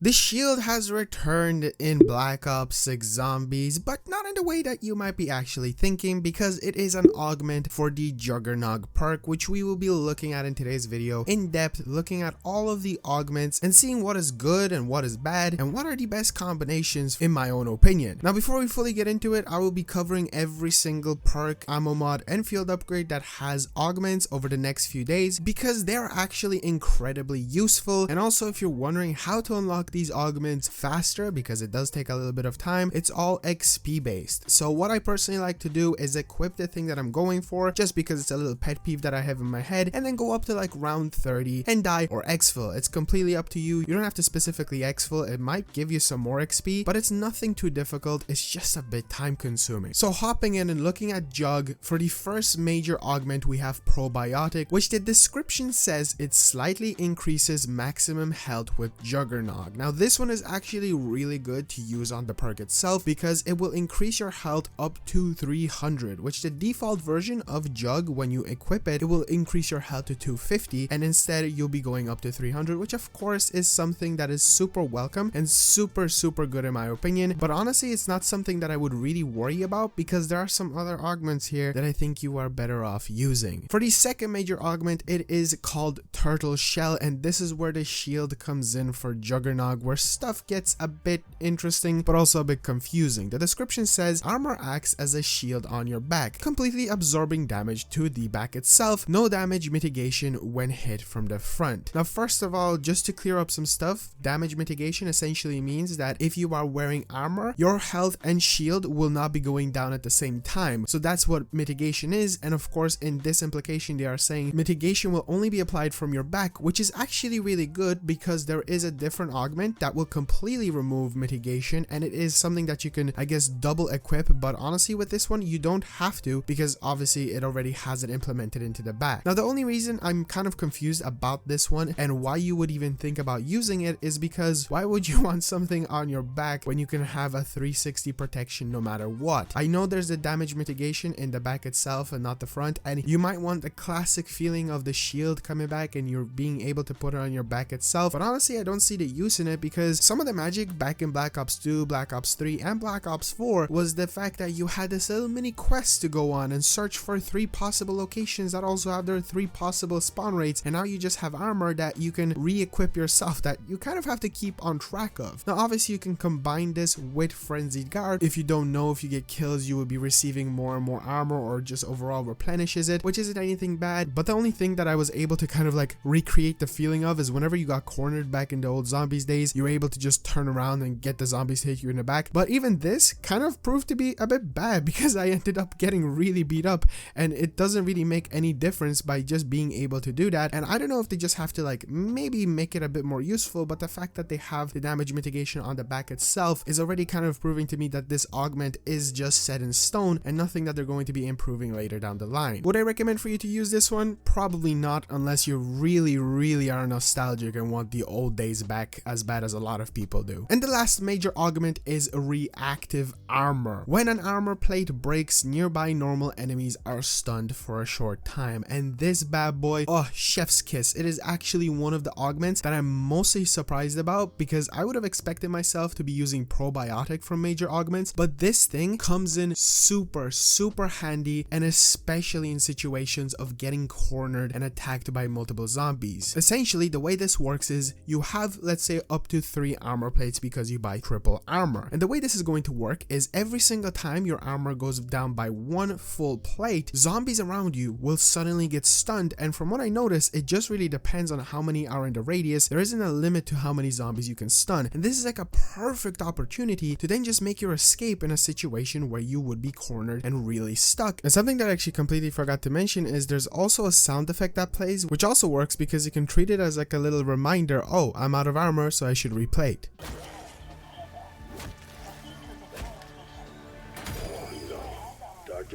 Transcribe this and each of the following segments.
The shield has returned in Black Ops 6 Zombies, but not in the way that you might be actually thinking, because it is an augment for the Jugger-Nog perk, which we will be looking at in today's video in depth, looking at all of the augments and seeing what is good and what is bad and what are the best combinations in my own opinion. Now before we fully get into it, I will be covering every single perk, ammo mod and field upgrade that has augments over the next few days, because they are actually incredibly useful. And also, if you're wondering how to unlock these augments faster, because it does take a little bit of time, it's all XP based. So what I personally like to do is equip the thing that I'm going for, just because it's a little pet peeve that I have in my head, and then go up to like round 30 and die or exfil. It's completely up to you. You don't have to specifically exfil. It might give you some more XP, but it's nothing too difficult. It's just a bit time consuming. So hopping in and looking at JUG, for the first major augment we have Probiotic, which the description says it slightly increases maximum health with Jugger-Nog. Now this one is actually really good to use on the perk itself, because it will increase your health up to 300, which the default version of JUG, when you equip it, it will increase your health to 250, and instead you'll be going up to 300, which of course is something that is super welcome and super good in my opinion. But honestly, it's not something that I would really worry about, because there are some other augments here that I think you are better off using. For the second major augment, it is called Turtle Shell, and this is where the shield comes in for Jugger-Nog, where stuff gets a bit interesting but also a bit confusing. The description says armor acts as a shield on your back, completely absorbing damage to the back itself, no damage mitigation when hit from the front. Now first of all, just to clear up some stuff, damage mitigation essentially means that if you are wearing armor, your health and shield will not be going down at the same time. So that's what mitigation is, and of course in this implication they are saying mitigation will only be applied from your back, which is actually really good, because there is a different augment that will completely remove mitigation, and it is something that you can, I guess, double equip. But honestly, with this one you don't have to, because obviously it already has it implemented into the back. Now the only reason I'm kind of confused about this one and why you would even think about using it is because why would you want something on your back when you can have a 360 protection no matter what? I know there's the damage mitigation in the back itself and not the front, and you might want the classic feeling of the shield coming back and you're being able to put it on your back itself, but honestly I don't see the use in it, because some of the magic back in Black Ops 2, Black Ops 3 and Black Ops 4 was the fact that you had this little mini quest to go on and search for 3 possible locations that also have their 3 possible spawn rates, and now you just have armor that you can re-equip yourself that you kind of have to keep on track of. Now obviously you can combine this with Frenzied Guard. If you don't know if you get kills you will be receiving more and more armor, or just overall replenishes it, which isn't anything bad. But the only thing that I was able to kind of like recreate the feeling of is whenever you got cornered back in the old Zombies days, you were able to just turn around and get the zombies to hit you in the back. But even this kind of proved to be a bit bad, because I ended up getting really beat up, and it doesn't really make any difference by just being able to do that. And I don't know if they just have to like maybe make it a bit more useful, but the fact that they have the damage mitigation on the back itself is already kind of proving to me that this augment is just set in stone and nothing that they're going to be improving later down the line. Would I recommend for you to use this one? Probably not, unless you really are nostalgic and want the old days back as bad as a lot of people do. And the last major augment is Reactive Armor. When an armor plate breaks, nearby normal enemies are stunned for a short time, and this bad boy, oh, chef's kiss. It is actually one of the augments that I'm mostly surprised about, because I would have expected myself to be using Probiotic from major augments, but this thing comes in super handy, and especially in situations of getting cornered and attacked by multiple zombies. Essentially the way this works is you have, let's say, up to 3 armor plates because you buy triple armor, and the way this is going to work is every single time your armor goes down by 1 full plate, zombies around you will suddenly get stunned. And from what I noticed, it just really depends on how many are in the radius. There isn't a limit to how many zombies you can stun, and this is like a perfect opportunity to then just make your escape in a situation where you would be cornered and really stuck. And something that I actually completely forgot to mention is there's also a sound effect that plays, which also works because you can treat it as like a little reminder, oh, I'm out of armor, so I should replate.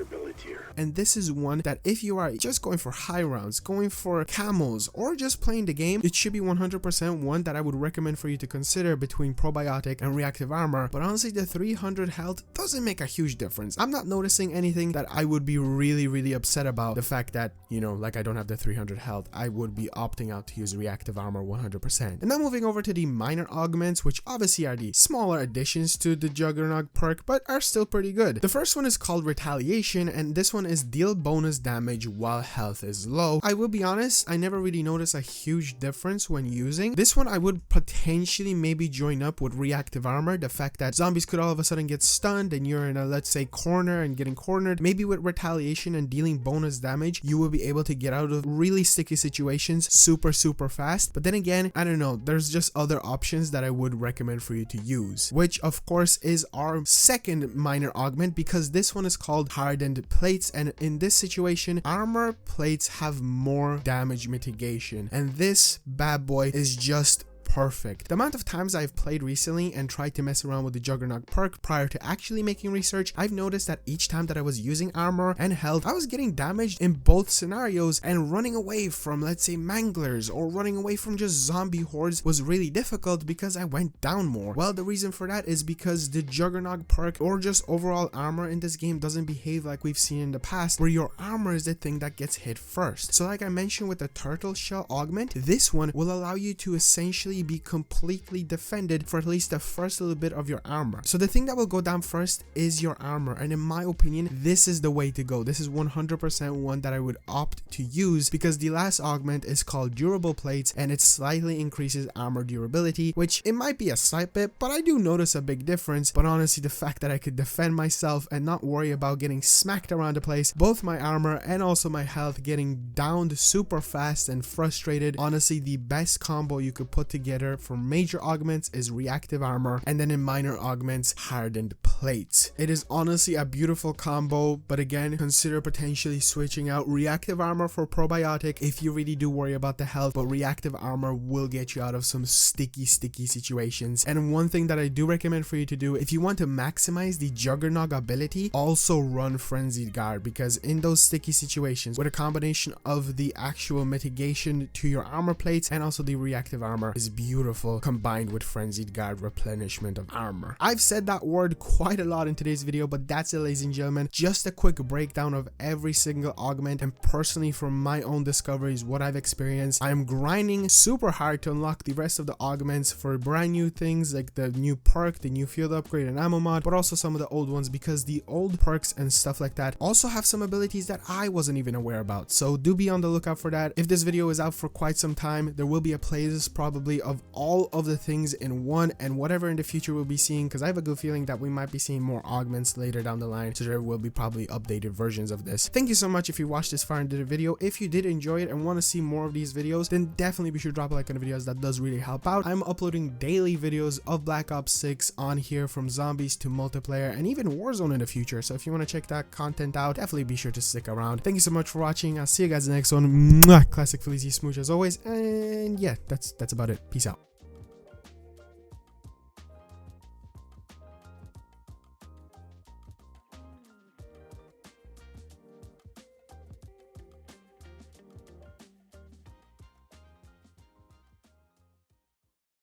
ability here. And this is one that if you are just going for high rounds, going for camels, or just playing the game, it should be 100% one that I would recommend for you to consider between probiotic and reactive armor. But honestly, the 300 health doesn't make a huge difference. I'm not noticing anything that I would be really upset about. The fact that, you know, like I don't have the 300 health, I would be opting out to use reactive armor 100%. And now moving over to the minor augments, which obviously are the smaller additions to the Jugger-Nog perk, but are still pretty good. The first one is called Retaliation, and this one is deal bonus damage while health is low. I will be honest, I never really noticed a huge difference when using this one. I would potentially maybe join up with reactive armor. The fact that zombies could all of a sudden get stunned and you're in a, let's say, corner and getting cornered, maybe with Retaliation and dealing bonus damage, you will be able to get out of really sticky situations super fast. But then again, I don't know, there's just other options that I would recommend for you to use, which of course is our second minor augment, because this one is called Hardened Plates, and in this situation, armor plates have more damage mitigation, and this bad boy is just perfect. The amount of times I've played recently and tried to mess around with the Jugger-Nog perk prior to actually making research, I've noticed that each time that I was using armor and health, I was getting damaged in both scenarios, and running away from, let's say, manglers or running away from just zombie hordes was really difficult because I went down more. Well, the reason for that is because the Jugger-Nog perk or just overall armor in this game doesn't behave like we've seen in the past, where your armor is the thing that gets hit first. So like I mentioned with the turtle shell augment, this one will allow you to essentially be completely defended for at least the first little bit of your armor. So the thing that will go down first is your armor, and in my opinion, this is the way to go. This is 100% one that I would opt to use, because the last augment is called durable plates, and it slightly increases armor durability, which it might be a slight bit, but I do notice a big difference. But honestly, the fact that I could defend myself and not worry about getting smacked around the place, both my armor and also my health getting downed super fast and frustrated, honestly, the best combo you could put together for major augments is reactive armor, and then in minor augments, hardened plates. It is honestly a beautiful combo, but again, consider potentially switching out reactive armor for probiotic if you really do worry about the health, but reactive armor will get you out of some sticky situations. And one thing that I do recommend for you to do, if you want to maximize the Jugger-Nog ability, also run Frenzied Guard, because in those sticky situations, with a combination of the actual mitigation to your armor plates and also the reactive armor, is beautiful combined with Frenzied Guard replenishment of armor. I've said that word quite a lot in today's video, but that's it, ladies and gentlemen. Just a quick breakdown of every single augment, and personally from my own discoveries, what I've experienced. I'm grinding super hard to unlock the rest of the augments for brand new things like the new perk, the new field upgrade and ammo mod, but also some of the old ones, because the old perks and stuff like that also have some abilities that I wasn't even aware about. So do be on the lookout for that. If this video is out for quite some time, there will be a playlist probably of all of the things in one, and whatever in the future we'll be seeing, because I have a good feeling that we might be seeing more augments later down the line, so there will be probably updated versions of this. Thank you so much if you watched this far into the video. If you did enjoy it and want to see more of these videos, then definitely be sure to drop a like on the videos. That does really help out. I'm uploading daily videos of Black Ops 6 on here, from zombies to multiplayer and even Warzone in the future, so if you want to check that content out, definitely be sure to stick around. Thank you so much for watching. I'll see you guys in the next one. Mwah! Classic Felicia Smooch as always, and yeah, that's about it. Peace out.